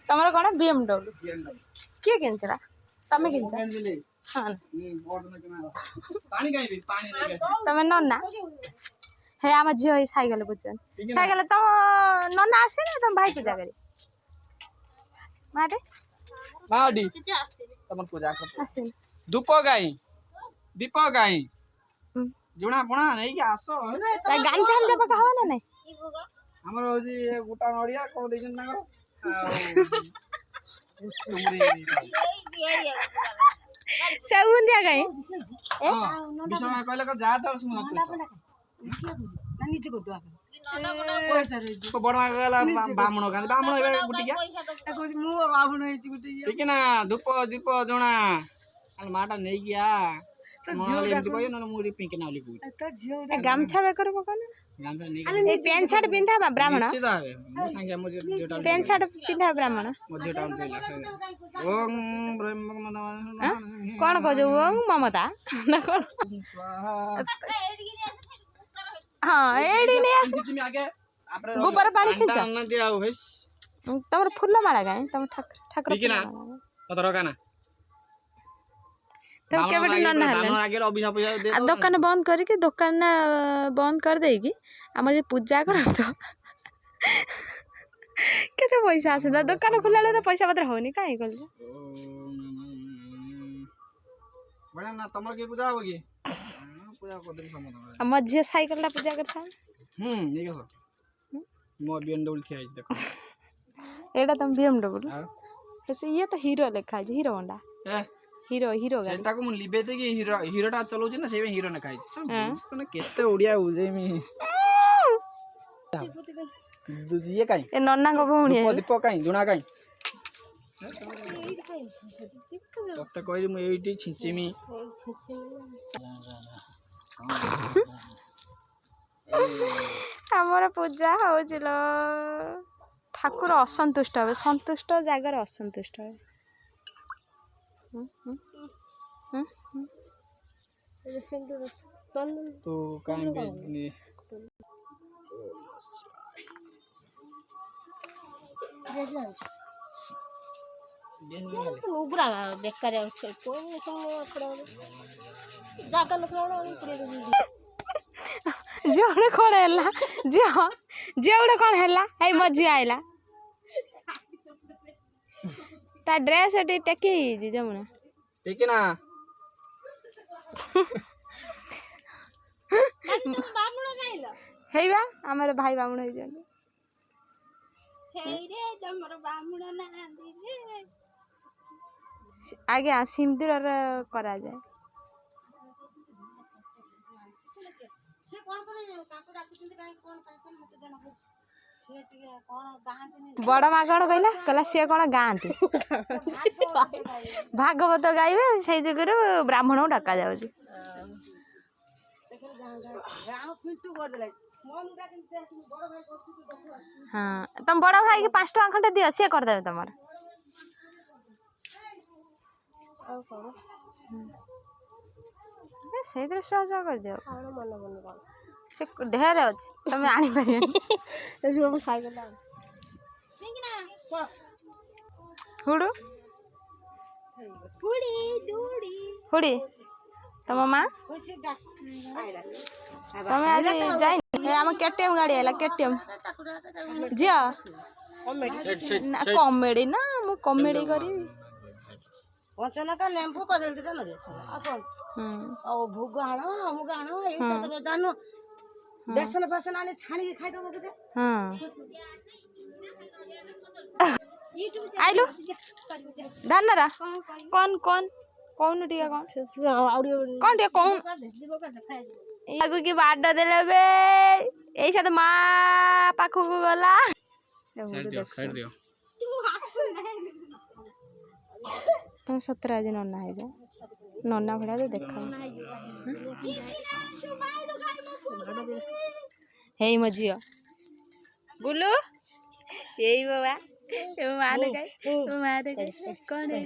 तमर कौन BMW किए किनला तमे किनछ हां तमे नन्ना हे आम झियो साइकेल बुझन साइकेल तो नन्ना आसे ना तुम भाई पूजा करी माटे माडी तमन पूजा कर आसे धूप गाई दीप गाई जुणा बुणा नहीं के आसो गान छाल जब कहवा ना नहीं हमर होजी गोटा नड़िया को देजन ना सौंदिया गई ए बिछोना कहले को जा त सुन ना नीचे को तो को बडवा गला बामणो गान बामणो एबे गुटिया मु बामणो हेची गुटिया ठीक ना धूप दीप जुणा अल माटा नहीं गया तो जियो एमती कहियो न मुरी पिंक नाउली को तो जियो गामछा बे करबो कोन गामछा नहीं ए पेन शर्ट पिंधा बा ब्राह्मण निश्चित आवे मो संगे मो जेटा पेन शर्ट पिंधा ब्राह्मण मो जेटा ओम ब्रह्म कोन कहजो ओम ममता ना कोन हां एडी ने आस गोबर पानी छिंच ना दिया होइस तमर फूल माला गाय तम ठाकुर ठीक ना कत रगाना तुम केबे न नहले आगे अभिशाप दे दुकान बंद करके दुकान बंद कर देगी हमर जे पूजा कर तो केते पैसा आसे दुकान खुला ले तो पैसा पत्र होनी काहे कल बड़ा ना तमर के पूजा होगी पूजा को दिन समय हमर जे साइकिल ला पूजा करता ठीक है मो BMW थी आज देखो एडा तुम BMW ऐसे ये तो हीरो लिखा है हीरो होंडा हीरो हीरो गाड़ी सेटा को mun लिबेते कि हीरोटा चलौछ ना सेबे हीरो न खाइ कोन केते ओडिया उजे मी ये काई ए नन्ना को भौणी दीप काई जुणा काई तते कहली मु एठी छिचिमी हमर पूजा होजिलो ठाकुर असंतुष्ट होबे संतुष्ट जागर असंतुष्ट होबे तो काई बे उबरा बेकार जोड़े कौन है जोड़े कौन है मजी आइला ता ड्रेस टेकी जमुना ठीक ना हेबा हमर भाई बामुण होई जन हेई रे तमरो बामुण ना दिले आगे सिंदूर करा जाए से कोन करे काकू डाकुचंती काई कोन काई मते जणा से टिके कोन गांती बड़ मा कोन कहला से कोन गांती भागवत गाइबे से जगरो ब्राह्मण डाका जाउची गांव फिल्टू कर देले मोम डाकिन बड़ भाई करती देखो हां तुम बड़ भाई के 5 टका खंडे दियो से कर देबे तमर और करो से दृश्य कर दियो आनो मन मन कोन से ढेर अछि तमे आनी परियन ए जो हम साइकिल ला पिंगना हुडू हुडी दूडी हुडी तम मां खुशी दा आइला तमे आज जाई ए हम केटीएम गाड़ी आला केटीएम जिया कॉमेडी ना मु कॉमेडी करी पंचना का नेंबू कदल दिटा न रे अपन ओ भुग हाणो हम गाणो ए तो जानो बेसन बेसन आने छाणी खाइ दबो के हां आइलो दानरा कौन कौन कौन टिया कौन कौन टिया कौन आगु की बाड देले बे एई साथ मा पाखु को गला साइड दियो तुम 17 दिन नन्ना है जा नन्ना भड़ा तो देखा हे मजियो गुल्लू यही बाबा ए मार गई कौन है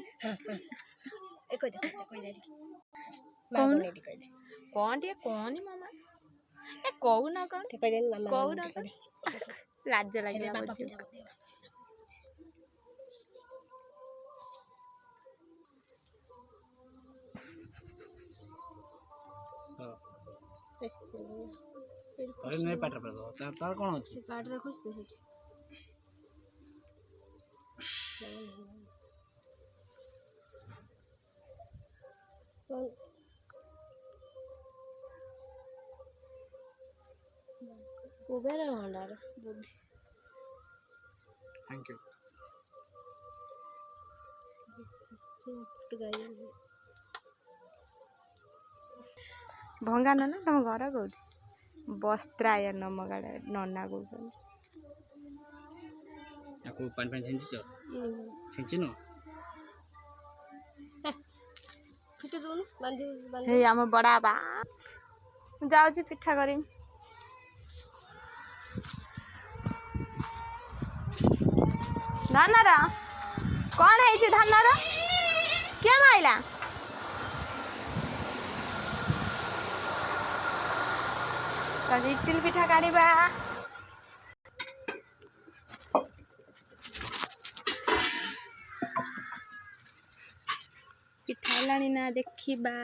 कौन कौन टे कौन मामा ए कहू ना कौन कहू ना लाज लगे अरे नहीं पाटर पर दो तार कौन अछि काट रे खुश दे उबेर भंडार बुद्धि थैंक यू भंगा ना तुम घर कौटी वस्त्राय नमगाड़ नना कौन याको पानी पानी छिंची छिंची न छिटे दोन बांधी हे आम बड़ा बा जाऊँ पिठा करी धानर कौन है धानर क्या माइला इटिल पिठा काढ़ा पिठा ना देखा